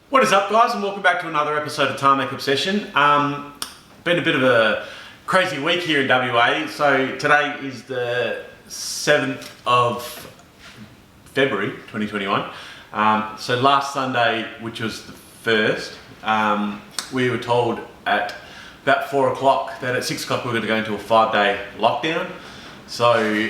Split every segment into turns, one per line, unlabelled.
What is up, guys, and welcome back to another episode of Tarmac Obsession. Been a bit of a crazy week here in WA. So today is the 7th of February 2021. So last Sunday, which was the 1st, we were told at about 4 o'clock that at 6 o'clock we were going to go into a 5-day lockdown. So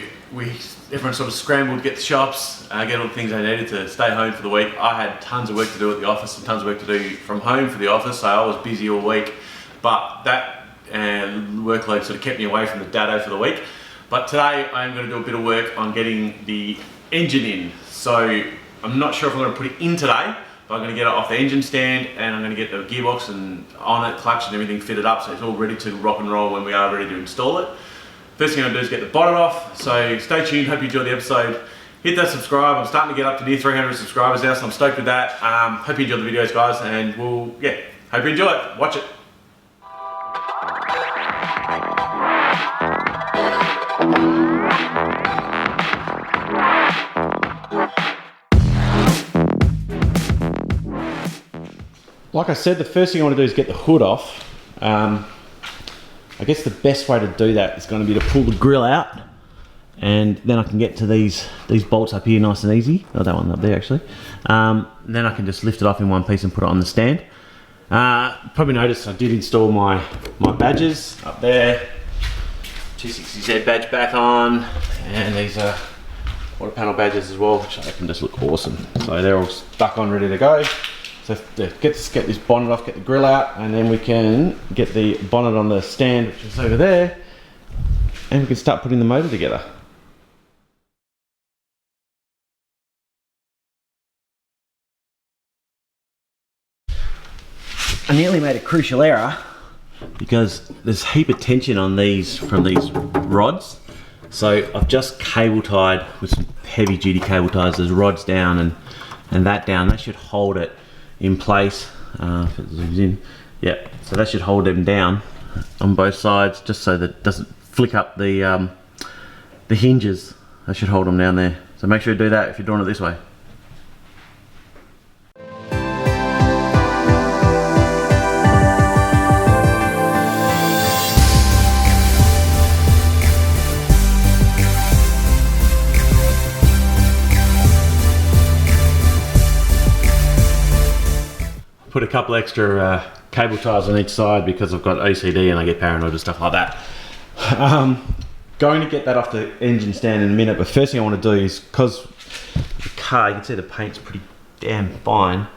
everyone sort of scrambled to get the shops, get all the things they needed to stay home for the week. I had tons of work to do at the office and tons of work to do from home for the office, so I was busy all week. But that workload sort of kept me away from the dado for the week. But today I'm going to do a bit of work on getting the engine in. So I'm not sure if I'm going to put it in today, but I'm going to get it off the engine stand and I'm going to get the gearbox and on it, clutch and everything fitted up so it's all ready to rock and roll when we are ready to install it. First thing I'm going to do is get the bonnet off, so stay tuned, hope you enjoy the episode. Hit that subscribe, I'm starting to get up to near 300 subscribers now, so I'm stoked with that. Hope you enjoy the videos, guys, and hope you enjoy it. Watch it. Like I said, the first thing I want to do is get the hood off. I guess the best way to do that is going to be to pull the grill out, and then I can get to these bolts up here nice and easy. Oh, that one up there actually. Then I can just lift it off in one piece and put it on the stand. Probably noticed I did install my badges up there. 260Z badge back on, and these are water panel badges as well, which I can just look awesome. So they're all stuck on, ready to go. So get this bonnet off, get the grill out, and then we can get the bonnet on the stand, which is over there, and we can start putting the motor together. I nearly made a crucial error because there's a heap of tension on these from these rods. So I've just cable tied with some heavy duty cable ties. There's rods down and that down. That should hold it in place. If it zooms in, yeah. So that should hold them down on both sides, just so that it doesn't flick up the hinges. That should hold them down there. So make sure you do that if you're doing it this way. Put a couple extra cable ties on each side because I've got OCD and I get paranoid and stuff like that. Going to get that off the engine stand in a minute, but first thing I want to do is, because the car, you can see the paint's pretty damn fine.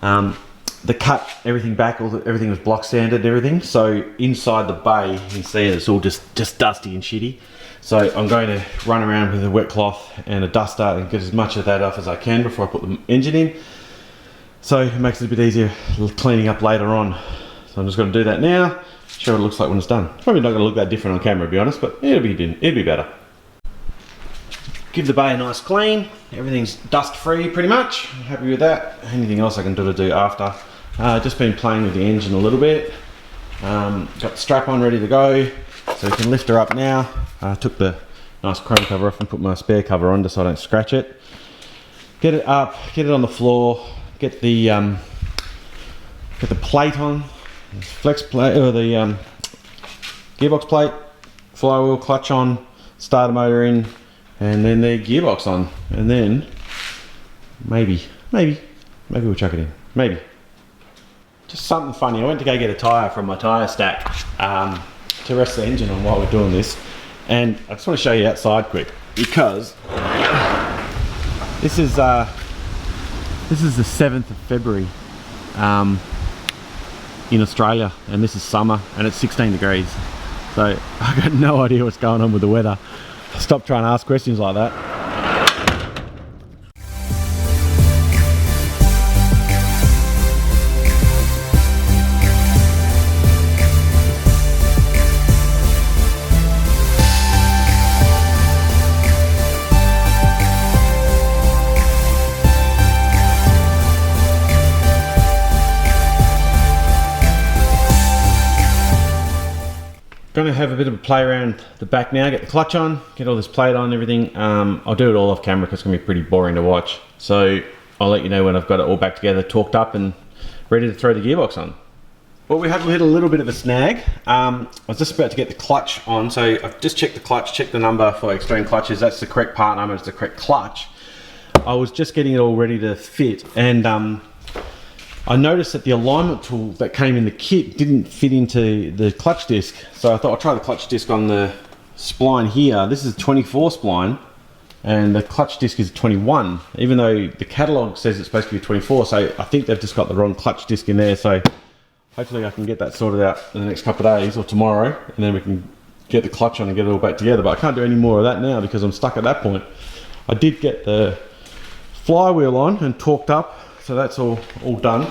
The cut everything back, everything was block sanded and everything, so inside the bay you can see it's all just dusty and shitty. So I'm going to run around with a wet cloth and a duster and get as much of that off as I can before I put the engine in. So it makes it a bit easier cleaning up later on. So I'm just going to do that now, show what it looks like when it's done. It's probably not going to look that different on camera, to be honest, but it'll be better. Give the bay a nice clean. Everything's dust free pretty much. I'm happy with that. Anything else I can do after. Just been playing with the engine a little bit. Got the strap on ready to go, so we can lift her up now. I took the nice chrome cover off and put my spare cover on just so I don't scratch it. Get it up, get it on the floor. Get the plate on, flex plate, or the gearbox plate, flywheel, clutch on, starter motor in, and then the gearbox on, and then maybe we'll chuck it in. Maybe. Just something funny. I went to go get a tyre from my tyre stack to rest the engine on while we're doing this, and I just want to show you outside quick because this is the 7th of February in Australia, and this is summer and it's 16 degrees. So I've got no idea what's going on with the weather. Stop trying to ask questions like that. Going to have a bit of a play around the back now, get the clutch on, get all this plate on, everything. I'll do it all off camera because it's going to be pretty boring to watch. So I'll let you know when I've got it all back together, torqued up and ready to throw the gearbox on. Well, we have hit a little bit of a snag. I was just about to get the clutch on, so I've just checked the clutch, checked the number for Extreme Clutches. That's the correct part number, it's the correct clutch. I was just getting it all ready to fit, and I noticed that the alignment tool that came in the kit didn't fit into the clutch disc. So I thought I'll try the clutch disc on the spline here. This is a 24 spline, and the clutch disc is 21, even though the catalog says it's supposed to be 24. So I think they've just got the wrong clutch disc in there. So hopefully I can get that sorted out in the next couple of days or tomorrow, and then we can get the clutch on and get it all back together. But I can't do any more of that now because I'm stuck at that point. I did get the flywheel on and torqued up, so that's all done.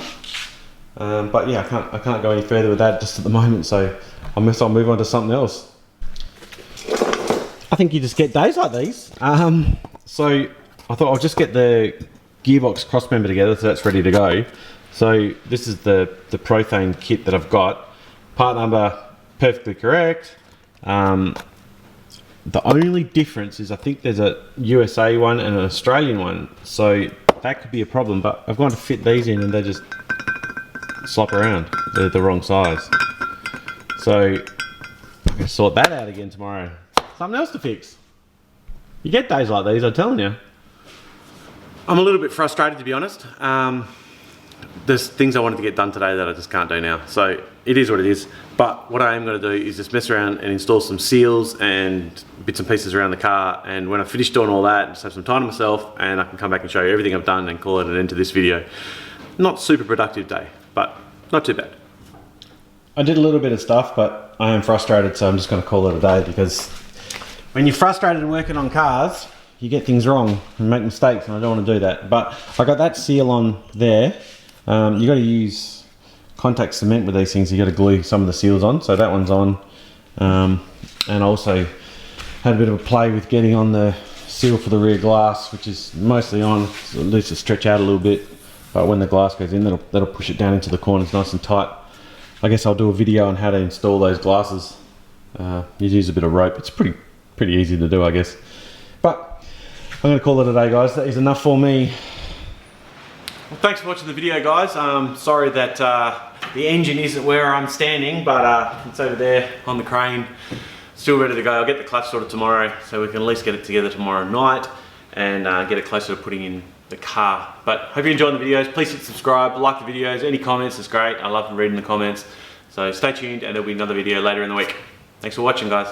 But yeah, I can't go any further with that just at the moment, so I guess I'll move on to something else. I think you just get days like these. So I thought I'll just get the gearbox cross member together, so that's ready to go. So this is the Prothane kit that I've got. Part number perfectly correct. The only difference is I think there's a USA one and an Australian one, so that could be a problem, but I've gone to fit these in and they just slop around. They're the wrong size. So I'm gonna sort that out again tomorrow. Something else to fix. You get days like these, I'm telling you. I'm a little bit frustrated, to be honest. There's things I wanted to get done today that I just can't do now. So it is what it is. But what I am going to do is just mess around and install some seals and bits and pieces around the car. And when I finish doing all that, just have some time to myself, and I can come back and show you everything I've done and call it an end to this video. Not super productive day, but not too bad. I did a little bit of stuff, but I am frustrated, so I'm just going to call it a day, because when you're frustrated and working on cars, you get things wrong and make mistakes, and I don't want to do that. But I got that seal on there. You got to use contact cement with these things. You got to glue some of the seals on, so that one's on. And also had a bit of a play with getting on the seal for the rear glass, which is mostly on, so it needs to stretch out a little bit, but when the glass goes in, that'll push it down into the corners nice and tight. I guess I'll do a video on how to install those glasses. You use a bit of rope. It's pretty easy to do, I guess. But I'm going to call it a day, guys. That is enough for me. Well, thanks for watching the video, guys. Sorry that the engine isn't where I'm standing, but it's over there on the crane, still ready to go. I'll get the clutch sorted tomorrow, so we can at least get it together tomorrow night and get it closer to putting in the car. But hope you enjoyed the videos. Please hit subscribe, like the videos. Any comments is great. I love reading the comments. So stay tuned, and there'll be another video later in the week. Thanks for watching, guys.